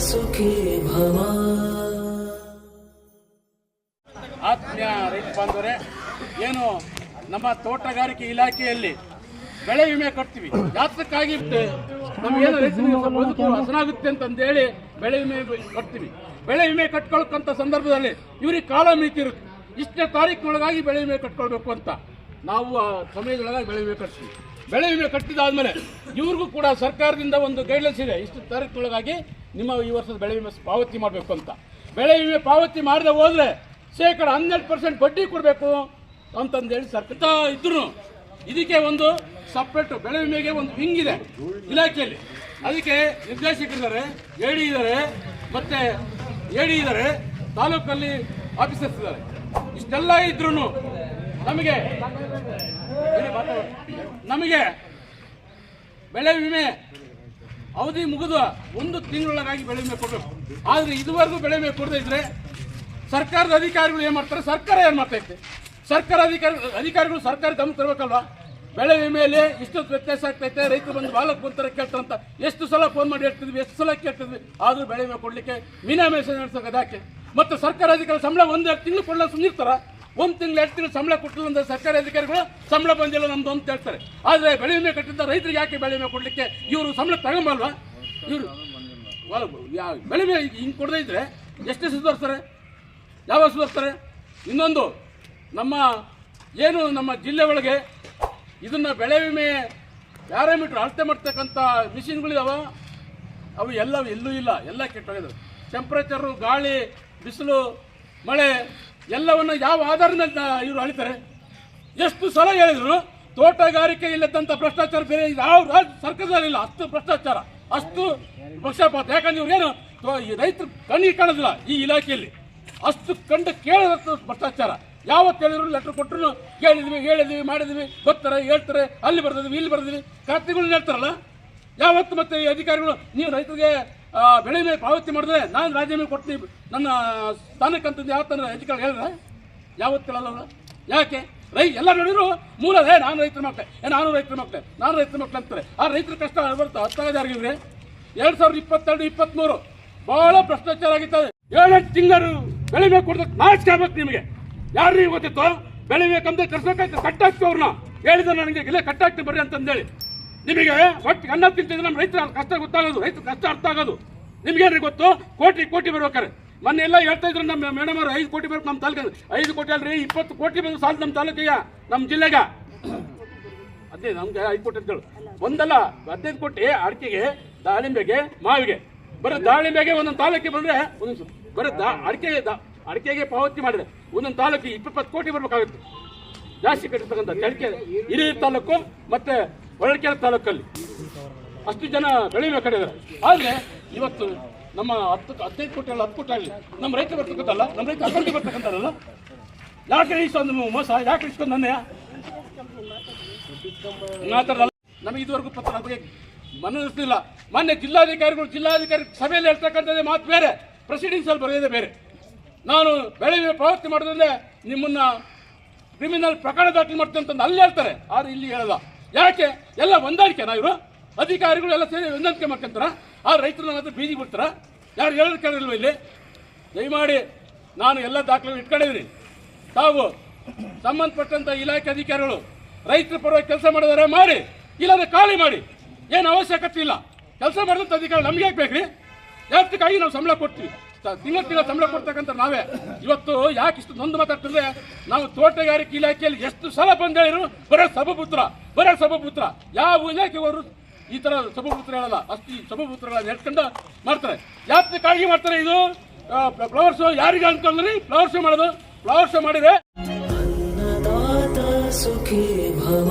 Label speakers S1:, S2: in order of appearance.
S1: ಸುಖಿ ಭವ.
S2: ಆತ್ಮೀಯ ರೈತ ಬಾಂಧವರೇ, ಏನು ನಮ್ಮ ತೋಟಗಾರಿಕೆ ಇಲಾಖೆಯಲ್ಲಿ ಬೆಳೆ ವಿಮೆ ಕಟ್ತೀವಿ, ಯಾತಕ್ಕಾಗಿ ನಮಗೇನು ರೈತರಿಗೆ ಬದುಕು ಹಸನಾಗುತ್ತೆ ಅಂತಂದೇಳಿ ಬೆಳೆ ವಿಮೆ ಕಟ್ತೀವಿ. ಬೆಳೆ ವಿಮೆ ಕಟ್ಕೊಳ್ಕಂತ ಸಂದರ್ಭದಲ್ಲಿ ಇವ್ರಿಗೆ ಕಾಲ ಮಿತಿ ಇರುತ್ತೆ, ಇಷ್ಟೇ ತಾರೀಕಿನೊಳಗಾಗಿ ಬೆಳೆ ವಿಮೆ ಕಟ್ಕೊಳ್ಬೇಕು ಅಂತ. ನಾವು ಆ ಸಮಯದೊಳಗಾಗಿ ಬೆಳೆ ವಿಮೆ ಕಟ್ತೀವಿ. ಬೆಳೆ ವಿಮೆ ಕಟ್ಟಿದಾದ್ಮೇಲೆ ಇವ್ರಿಗೂ ಕೂಡ ಸರ್ಕಾರದಿಂದ ಒಂದು ಗೈಡ್ಲೈನ್ಸ್ ಇದೆ, ಇಷ್ಟು ತಾರೀಕಿನೊಳಗಾಗಿ ನಿಮ್ಮ ಈ ವರ್ಷದ ಬೆಳೆ ವಿಮೆ ಪಾವತಿ ಮಾಡಬೇಕು ಅಂತ. ಬೆಳೆ ವಿಮೆ ಪಾವತಿ ಮಾಡದೆ ಹೋದರೆ ಶೇಕಡ 12% ಬಡ್ಡಿ ಕೊಡಬೇಕು ಅಂತಂದೇಳಿ ಸರ್ಕಾರ ಇದ್ರು. ಇದಕ್ಕೆ ಒಂದು ಸಪ್ರೇಟ್ ಬೆಳೆ ವಿಮೆಗೆ ಒಂದು ವಿಂಗ್ ಇದೆ ಇಲಾಖೆಯಲ್ಲಿ. ಅದಕ್ಕೆ ನಿರ್ದೇಶಕರಿದ್ದಾರೆ, ಎಡಿ ಇದ್ದಾರೆ, ಮತ್ತೆ ಎಡಿ ಇದ್ದಾರೆ, ತಾಲೂಕಲ್ಲಿ ಆಫೀಸರ್ಸ್ ಇದ್ದಾರೆ. ಇಷ್ಟೆಲ್ಲ ಇದ್ರು ನಮಗೆ ಬೆಳೆ ವಿಮೆ ಅವಧಿ ಮುಗಿದ 1 ತಿಂಗಳೊಳಗಾಗಿ ಬೆಳೆ ವಿಮೆ ಕೊಡಬೇಕು. ಆದರೆ ಇದುವರೆಗೂ ಬೆಳೆ ವಿಮೆ ಕೊಡದೇ ಇದ್ರೆ ಸರ್ಕಾರದ ಅಧಿಕಾರಿಗಳು ಏನು ಮಾಡ್ತಾರೆ, ಸರ್ಕಾರ ಏನು ಮಾಡ್ತೈತೆ, ಸರ್ಕಾರ ಅಧಿಕಾರಿಗಳು ಸರ್ಕಾರ ಗಮನ ತರಬೇಕಲ್ವಾ. ಬೆಳೆ ವಿಮೆಯಲ್ಲಿ ಇಷ್ಟೊಂದು ವ್ಯತ್ಯಾಸ ಆಗ್ತೈತೆ, ರೈತರು ಬಂದು ಬಾಲಕ್ ಬಂತಾರೆ ಕೇಳ್ತಾರಂತ ಎಷ್ಟು ಸಲ ಫೋನ್ ಮಾಡಿ ಹೇಳ್ತಿದ್ವಿ, ಎಷ್ಟು ಸಲ ಕೇಳ್ತಿದ್ವಿ. ಆದರೂ ಬೆಳೆ ವಿಮೆ ಕೊಡಲಿಕ್ಕೆ ಮೀನಾಮೇಷ ನಡೆಸೋಕೆ ಅದಕ್ಕೆ. ಮತ್ತು ಸರ್ಕಾರ ಅಧಿಕಾರಿ ಸಂಬಳ 1-2 ತಿಂಗಳು ಕೊಡಲು ಸುಮ್ಮನಿರ್ತಾರ. 1 ತಿಂಗಳು 2 ತಿಂಗಳು ಸಂಬಳ ಕೊಟ್ಟಿಲ್ಲ ಅಂದ್ರೆ ಸರ್ಕಾರಿ ಅಧಿಕಾರಿಗಳು ಸಂಬಳ ಬಂದಿಲ್ಲ ನಮ್ದು ಅಂತ ಹೇಳ್ತಾರೆ. ಆದರೆ ಬೆಳೆ ವಿಮೆ ಕಟ್ಟಿದ್ದ ರೈತರಿಗೆ ಯಾಕೆ ಬೆಳೆ ವಿಮೆ ಕೊಡಲಿಕ್ಕೆ ಇವರು ಸಂಬಳ ತಗೊಂಬಲ್ವಾ? ಇವರು ಬೆಳೆ ವಿಮೆ ಹಿಂಗೆ ಕೊಡದೇ ಇದ್ರೆ ಎಷ್ಟು ಸುಧಾರಿಸ್ತಾರೆ, ಯಾವಾಗ ಸುಧಾರಿಸ್ತಾರೆ? ಇನ್ನೊಂದು, ನಮ್ಮ ಜಿಲ್ಲೆ ಒಳಗೆ ಇದನ್ನು ಬೆಳೆ ವಿಮೆ ಪ್ಯಾರಾಮೀಟರ್ ಅಳತೆ ಮಾಡ್ತಕ್ಕಂಥ ಮಿಷಿನ್ಗಳಿದಾವ, ಅವು ಎಲ್ಲೂ ಇಲ್ಲ, ಎಲ್ಲ ಕೆಟ್ಟೋಗಿದಾವೆ. ಟೆಂಪ್ರೇಚರು, ಗಾಳಿ, ಬಿಸಿಲು, ಮಳೆ ಎಲ್ಲವನ್ನು ಯಾವ ಆಧಾರದ ಮೇಲೆ ಇವರು ಅಳಿತಾರೆ? ಎಷ್ಟು ಸಲ ಹೇಳಿದ್ರು ತೋಟಗಾರಿಕೆ ಇಲ್ಲದಂಥ ಭ್ರಷ್ಟಾಚಾರ ಬೇರೆ ಯಾವ ಸರ್ಕಾರದಲ್ಲಿಲ್ಲ. ಅಷ್ಟು ಭ್ರಷ್ಟಾಚಾರ, ಅಷ್ಟು ಪಕ್ಷಪಾತ. ಯಾಕಂದ್ರೆ ಇವ್ರೇನು ರೈತರು ಕಣ್ಣಿಗೆ ಕಾಣೋದಿಲ್ಲ ಈ ಇಲಾಖೆಯಲ್ಲಿ. ಅಷ್ಟು ಕಂಡು ಕೇಳೋದು ಭ್ರಷ್ಟಾಚಾರ. ಯಾವತ್ತು ಹೇಳಿದ್ರು ಲೆಟ್ರ್ ಕೊಟ್ಟರು ಹೇಳಿದ್ವಿ ಮಾಡಿದ್ವಿ, ಬರ್ತಾರೆ ಹೇಳ್ತಾರೆ, ಅಲ್ಲಿ ಬರ್ದಿದ್ವಿ ಇಲ್ಲಿ ಬರ್ದಿದ್ವಿ, ಖಾತೆಗಳನ್ನ ಹೇಳ್ತಾರಲ್ಲ. ಯಾವತ್ತು ಮತ್ತೆ ಈ ಅಧಿಕಾರಿಗಳು ನೀವು ರೈತರಿಗೆ ಬೆಳೆ ವಿಮೆ ಪಾವತಿ ಮಾಡಿದ್ರೆ ನಾನು ರಾಜೀನಾಮೆ ಕೊಡ್ತೀನಿ ನನ್ನ ಸ್ಥಾನಕ್ಕಂತಂದು ಯಾವತ್ತ ಅಧಿಕಾರಿ ಹೇಳಿದ್ರೆ ಯಾವತ್ತು ಕೇಳಲ್ಲ. ಯಾಕೆ? ಎಲ್ಲ ನೋಡಿದ್ರು ಮೂಲ ನಾನು ರೈತರ ಮಕ್ಕಳೇ, ನಾನು ರೈತರ ಮಕ್ಕಳೇ ಅಂತಾರೆ. ಆ ರೈತರ ಕಷ್ಟ ಬರ್ತಾ ಹತ್ತಾಗಿದ್ರೆ 2022-23 ಬಹಳ ಭ್ರಷ್ಟಾಚಾರ ಆಗಿರ್ತದೆ. 7 ತಿಂಗಳು ಬೆಳೆ ವಿಮೆ ಕೊಡೋದಕ್ಕೆ ನಾಚಿಕೆ ಆಗ್ಬೇಕು ನಿಮಗೆ. ಯಾರಿಗೆ ಗೊತ್ತಿತ್ತು ಬೆಳೆ ವಿಮೆ ಕಂಪ್ನಿ ಕರ್ಸೋಕಾಯ್ತು, ಕಟ್ಟಾಕ್ತು ಅವ್ರನ್ನ ಹೇಳಿದ್ರು ನನಗೆ ಇಲ್ಲೇ ಕಟ್ಟಾಕ್ತಿ ಬರ್ರಿ ಅಂತಂದೇಳಿ. ನಿಮಗೆ ಒಟ್ಟಿಗೆ ಅನ್ನ ತಿಂತಿದ್ರೆ ನಮ್ಮ ರೈತರ ಕಷ್ಟ ಗೊತ್ತಾಗೋದು, ರೈತರ ಕಷ್ಟ ಅರ್ಥ ಆಗೋದು. ನಿಮ್ಗೇನ್ರಿ ಗೊತ್ತು? ಕೋಟಿ ಬರ್ಬೇಕಾರೆ ಮೊನ್ನೆ ಎಲ್ಲ ಹೇಳ್ತಾ ಇದ್ರು ನಮ್ಮ ಮೇಡಮ್ ಅವರು 5 ಕೋಟಿ ಬರ್ಬೇಕು ನಮ್ಮ ತಾಲೂಕಿಗೆ. 5 ಕೋಟಿ ಅಲ್ರಿ, 20 ಕೋಟಿ ಬಂದು ಸಾಲ ನಮ್ಮ ತಾಲೂಕಿಗೆ, ನಮ್ಮ ಜಿಲ್ಲೆಗೆ. ಅದೇ ನಮ್ಗೆ 5 ಕೋಟಿ ಅಂತೇಳು ಒಂದಲ್ಲ 15 ಕೋಟಿ ಅಡಿಕೆಗೆ, ದಾಳಿಂಬೆಗೆ, ಮಾವಿಗೆ. ಬರೀ ದಾಳಿಂಬೆಗೆ ಒಂದೊಂದು ತಾಲೂಕಿಗೆ ಬಂದ್ರೆ ಬರೀ ಅಡಿಕೆಗೆ ಪಾವತಿ ಮಾಡಿದ್ರೆ ಒಂದೊಂದು ತಾಲೂಕಿಗೆ 20 ಕೋಟಿ ಬರ್ಬೇಕಾಗುತ್ತೆ. ಜಾಸ್ತಿ ಕಟ್ಟಿರ್ತಕ್ಕಂಥ ಹಿರಿಯೂರು ತಾಲೂಕು ಮತ್ತೆ ಹೊಳಲ್ಕೆರೆ ತಾಲೂಕಲ್ಲಿ ಅಷ್ಟು ಜನ ಬೆಳೆ ವಿಮೆ ಕಟ್ಟಿದ್ದಾರೆ. ಆದರೆ ಇವತ್ತು ನಮ್ಮ 15 ಕೋಟಿ ಅಲ್ಲ 10 ಕೋಟಿ ಆಗಲಿ ನಮ್ಮ ರೈತ ಬರ್ತಕ್ಕಂಥಲ್ಲ, ನಮ್ಮ ರೈತ ಅಕೌಂಟಿಗೆ ಬರ್ತಕ್ಕಂಥಲ್ಲ. ಯಾಕೆ ಇಷ್ಟೊಂದು ಮೋಸ, ಯಾಕೆ ಇಷ್ಟೊಂದು ನನ್ನ ನಮಗೆ ಇದುವರೆಗೂ ಪತ್ರ ಬಗ್ಗೆ ಮನಸ್ಸಿಲ್ಲ. ಮೊನ್ನೆ ಜಿಲ್ಲಾಧಿಕಾರಿ ಸಭೆಯಲ್ಲಿ ಹೇಳ್ತಕ್ಕಂಥದ್ದೇ ಮಾತು ಬೇರೆ, ಪ್ರೊಸೀಡಿಂಗ್ಸ್ ಅಲ್ಲಿ ಬರೆಯೋದೇ ಬೇರೆ. ನಾನು ಬೆಳೆ ವಿಮೆ ಪಾವತಿ ಮಾಡೋದ್ರಿಂದ ನಿಮ್ಮನ್ನ ಕ್ರಿಮಿನಲ್ ಪ್ರಕರಣ ದಾಖಲು ಮಾಡ್ತೇನೆ ಅಂತಂದು ಅಲ್ಲಿ ಹೇಳ್ತಾರೆ, ಆದ್ರೆ ಇಲ್ಲಿ ಹೇಳಲ್ಲ. ಯಾಕೆ? ಎಲ್ಲ ಹೊಂದಾಣಿಕೆ ಇವರು ಅಧಿಕಾರಿಗಳು ಎಲ್ಲ ಸೇರಿ ಹೊಂದಾಣಿಕೆ ಮಾಡ್ಕೊಂತಾರ. ಆ ರೈತರು ಹತ್ರ ಬೀದಿಗೆ ಬಿಡ್ತಾರ. ಯಾರು ಹೇಳೋದು ಕೇಳಿಲ್ವ ಇಲ್ಲಿ? ದಯಮಾಡಿ ನಾನು ಎಲ್ಲ ದಾಖಲೆ ಇಟ್ಕೊಂಡಿದ್ದೀನಿ. ತಾವು ಸಂಬಂಧಪಟ್ಟಂತ ಇಲಾಖೆ ಅಧಿಕಾರಿಗಳು ರೈತರ ಪರವಾಗಿ ಕೆಲಸ ಮಾಡಿದರೆ ಮಾಡಿ, ಇಲ್ಲಾಂದ್ರೆ ಖಾಲಿ ಮಾಡಿ. ಏನು ಅವಶ್ಯಕತೆ ಇಲ್ಲ. ಕೆಲಸ ಮಾಡಿದಂಥ ಅಧಿಕಾರಿ ನಮ್ಗೆ ಯಾಕೆ ಬೇಕ್ರಿ? ಯಾತಕ್ಕಾಗಿ ನಾವು ಸಂಬಳ ಕೊಡ್ತೀವಿ, ತಿಂಗಳ ಸಂಬಳ ಕೊಡ್ತಕ್ಕಂಥ ನಾವೇ. ಇವತ್ತು ಯಾಕೆ ಇಷ್ಟು ನೊಂದು ಮಾತಾಡ್ತಿದ್ರೆ, ನಾವು ತೋಟಗಾರಿಕೆ ಇಲಾಖೆಯಲ್ಲಿ ಎಷ್ಟು ಸಲ ಬಂದು ಹೇಳಿದ್ರು ಬರೋ ಸಭಾಪುತ್ರ ಯಾವ ಇಲಾಖೆಯವರು ಈ ತರ ಸಭಾಪುತ್ರ ಹೇಳಲ್ಲ. ಅಷ್ಟು ಸಭಾಪುತ್ರಗಳನ್ನ ಹೇಳ್ಕೊಂಡು ಮಾಡ್ತಾರೆ. ಯಾತಕ್ಕಾಗಿ ಮಾಡ್ತಾರೆ? ಇದು ಫ್ಲವರ್ ಶೋ ಯಾರಿಗೆ ಅನ್ಕೊಂಡ್ರಿ? ಫ್ಲವರ್ ಶೋ ಮಾಡೋದು. ಫ್ಲವರ್ ಶೋ ಮಾಡಿದ್ರೆ
S1: ಸುಖಿ ಭವ.